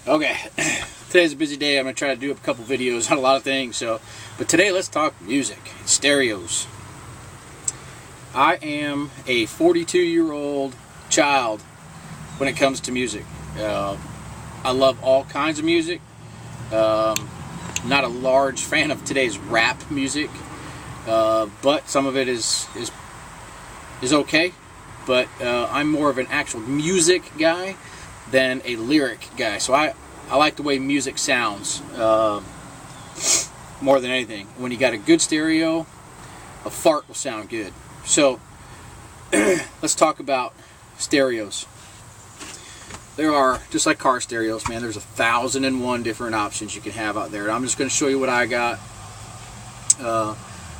Okay, today's a busy day. I'm going to try to do a couple videos on a lot of things. But today let's talk music, stereos. I am a 42-year-old child when it comes to music. I love all kinds of music. Not a large fan of today's rap music, but some of it is okay. But I'm more of an actual music guy than a lyric guy. So I like the way music sounds more than anything. When you got a good stereo, a fart will sound good. So let's talk about stereos. There are, just like car stereos, man, there's 1,001 different options you can have out there. And I'm just going to show you what I got.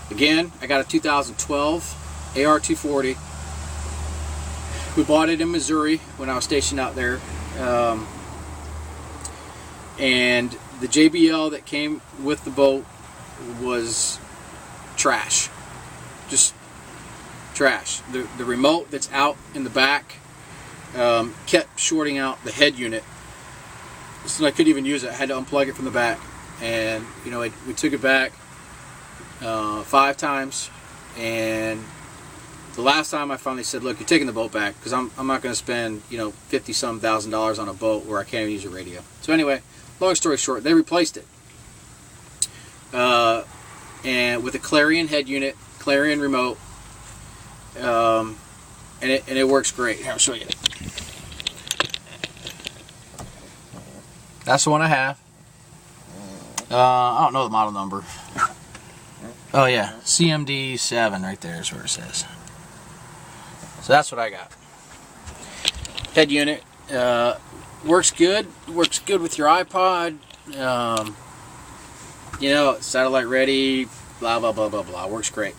Again, I got a 2012 AR240. We bought it in Missouri when I was stationed out there. And the JBL that came with the boat was trash. Just trash. The remote that's out in the back kept shorting out the head unit, so I couldn't even use it. I had to unplug it from the back, and we took it back 5 times, and the last time I finally said, look, you're taking the boat back, because I'm not going to spend $50-some thousand on a boat where I can't even use a radio. So anyway, long story short, they replaced it, and with a Clarion head unit, Clarion remote, and it works great. Here, I'll show you. That's the one I have. I don't know the model number. Oh yeah, CMD 7 right there is where it says. So that's what I got. Head unit works good. Works good with your iPod. Satellite ready. Blah blah blah blah blah. Works great.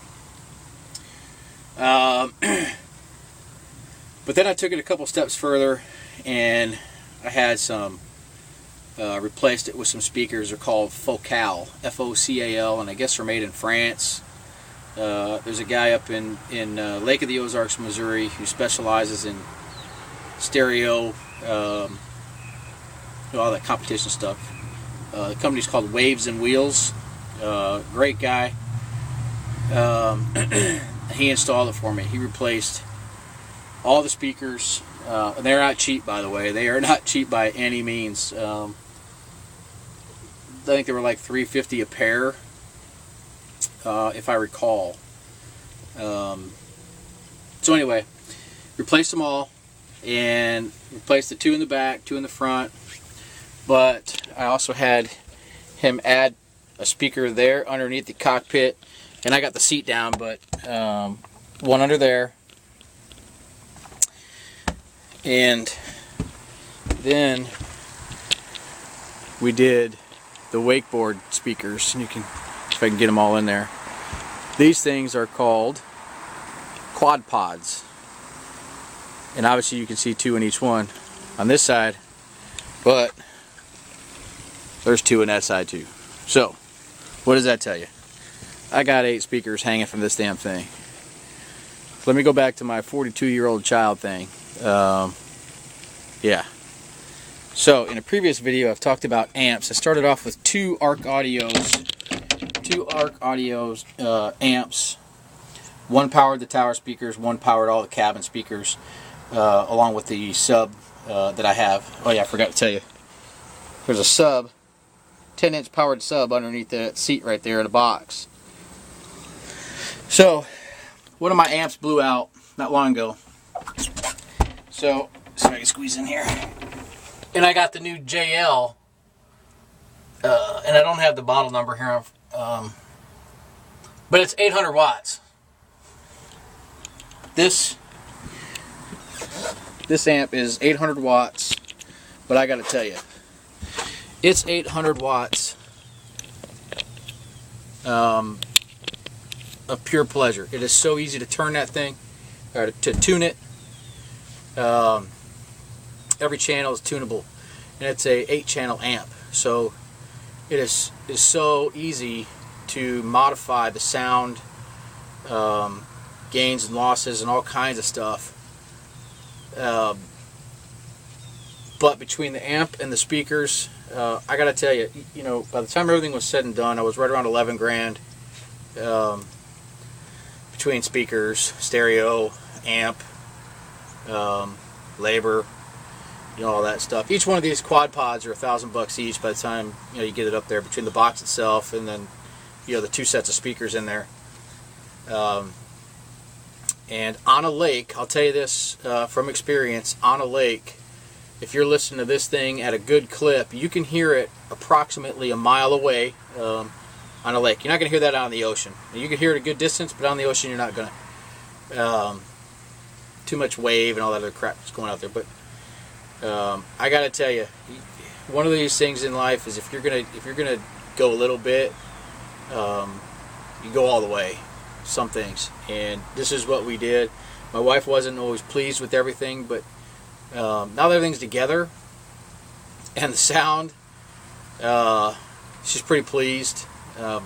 But then I took it a couple steps further, and I had some replaced it with some speakers. They're called Focal, F-O-C-A-L, and I guess they're made in France. There's a guy up in Lake of the Ozarks, Missouri, who specializes in stereo, all that competition stuff. The company's called Waves and Wheels. Great guy. He installed it for me. He replaced all the speakers. And they're not cheap, by the way. They are not cheap by any means. I think they were like $350 a pair, if I recall. So anyway, replaced them all, and replaced the 2 in the back, 2 in the front. But I also had him add a speaker there underneath the cockpit, and I got the seat down, but one under there. And then we did the Wakeboard speakers, and you can, if I can get them all in there. These things are called quad pods, and obviously you can see 2 in each one on this side, but there's 2 in that side too. So what does that tell you? I got 8 speakers hanging from this damn thing. Let me go back to my 42-year-old child thing. Yeah. So in a previous video, I've talked about amps. I started off with 2 Arc Audios amps. One powered the tower speakers, one powered all the cabin speakers, along with the sub that I have. Oh yeah, I forgot to tell you. There's a sub, 10-inch powered sub underneath that seat right there in a box. So one of my amps blew out not long ago. So see if I can squeeze in here. And I got the new JL, and I don't have the model number here, but it's 800 watts. This amp is 800 watts, but I got to tell you, it's 800 watts of pure pleasure. It is so easy to turn that thing, or to tune it. Every channel is tunable, and it's a 8-channel amp, so it is so easy to modify the sound, gains and losses and all kinds of stuff. But between the amp and the speakers, I gotta tell you, by the time everything was said and done, I was right around 11 grand between speakers, stereo, amp, labor, all that stuff. Each one of these quad pods are $1,000 each by the time you get it up there, between the box itself and then the 2 sets of speakers in there. And on a lake, I'll tell you this from experience, on a lake, if you're listening to this thing at a good clip, you can hear it approximately a mile away on a lake. You're not going to hear that out in the ocean. You can hear it a good distance, but on the ocean you're not going to. Too much wave and all that other crap that's going out there. But I got to tell you, one of these things in life is if you're gonna go a little bit, you go all the way. Some things, and this is what we did. My wife wasn't always pleased with everything, but now that everything's together and the sound, she's pretty pleased. And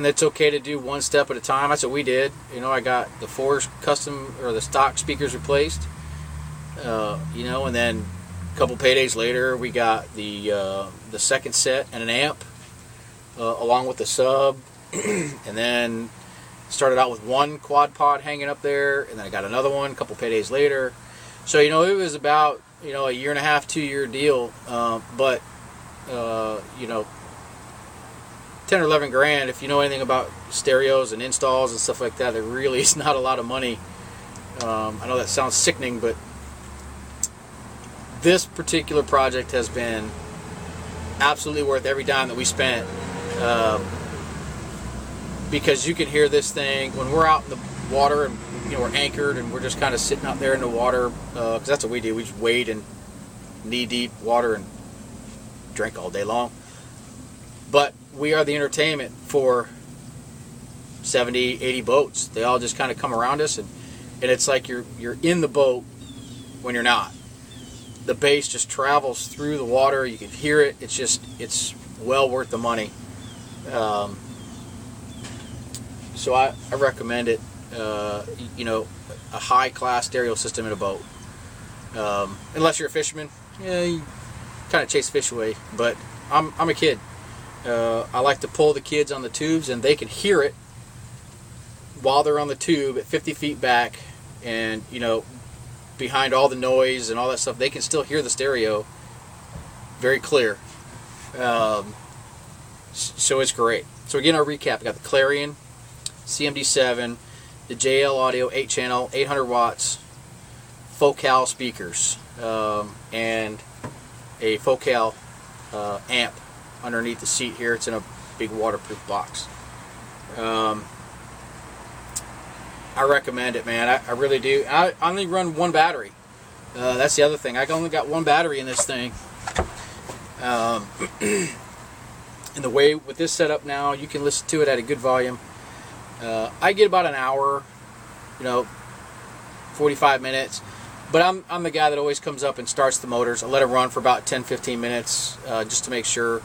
it's okay to do one step at a time. That's what we did. I got the 4 custom or the stock speakers replaced. And then a couple paydays later, we got the second set and an amp, along with the sub, and then started out with 1 quad pod hanging up there, and then I got another one a couple paydays later. So it was about a 1.5 to 2 year deal, but 10 or 11 grand, if you know anything about stereos and installs and stuff like that, it really is not a lot of money. I know that sounds sickening, but this particular project has been absolutely worth every dime that we spent, because you can hear this thing when we're out in the water and we're anchored and we're just kind of sitting out there in the water, because that's what we do. We just wade in knee-deep water and drink all day long. But we are the entertainment for 70, 80 boats. They all just kind of come around us, and it's like you're in the boat when you're not. The bass just travels through the water. You can hear it. It's well worth the money. So I recommend it. A high-class stereo system in a boat. Unless you're a fisherman, you kind of chase fish away. But I'm a kid. I like to pull the kids on the tubes, and they can hear it while they're on the tube at 50 feet back, and behind all the noise and all that stuff, they can still hear the stereo very clear. So it's great. So again, our recap: I got the Clarion CMD7, the JL Audio 8-channel, 800 watts, Focal speakers, and a Focal amp underneath the seat here. It's in a big waterproof box. I recommend it, man. I really do. I only run 1 battery. That's the other thing. I only got 1 battery in this thing. And the way with this setup now, you can listen to it at a good volume. I get about an hour, 45 minutes. But I'm the guy that always comes up and starts the motors. I let it run for about 10-15 minutes just to make sure.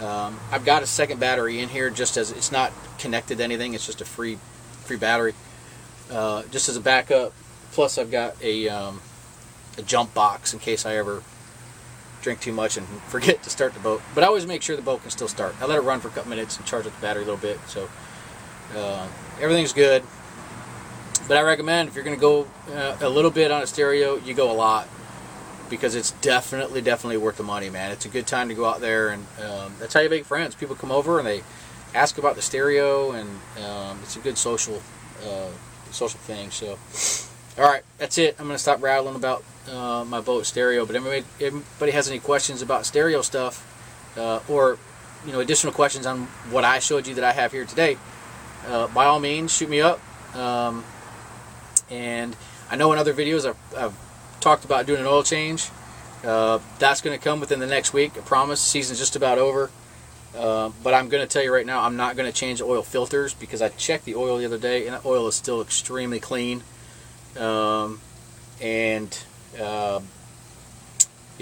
I've got a second battery in here, just as it's not connected to anything. It's just a free battery, just as a backup. Plus, I've got a jump box in case I ever drink too much and forget to start the boat. But I always make sure the boat can still start. I let it run for a couple minutes and charge up the battery a little bit. So everything's good. But I recommend, if you're going to go a little bit on a stereo, you go a lot, because it's definitely worth the money, man. It's a good time to go out there, and that's how you make friends. People come over and they ask about the stereo, and it's a good social thing. So, all right, that's it. I'm going to stop rattling about my boat stereo. But everybody has any questions about stereo stuff, or additional questions on what I showed you that I have here today, by all means, shoot me up. And I know in other videos I've talked about doing an oil change. That's going to come within the next week. I promise. The season's just about over. But I'm going to tell you right now, I'm not going to change the oil filters, because I checked the oil the other day, and the oil is still extremely clean. Yeah,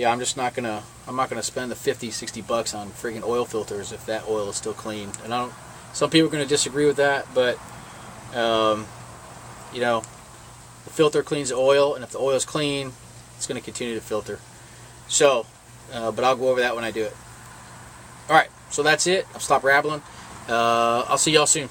I'm just not gonna. I'm not gonna spend the $50-$60 on friggin' oil filters if that oil is still clean. And some people are going to disagree with that, but the filter cleans the oil, and if the oil is clean, It's going to continue to filter. So, but I'll go over that when I do it. All right, so that's it. I'll stop rambling. I'll see y'all soon.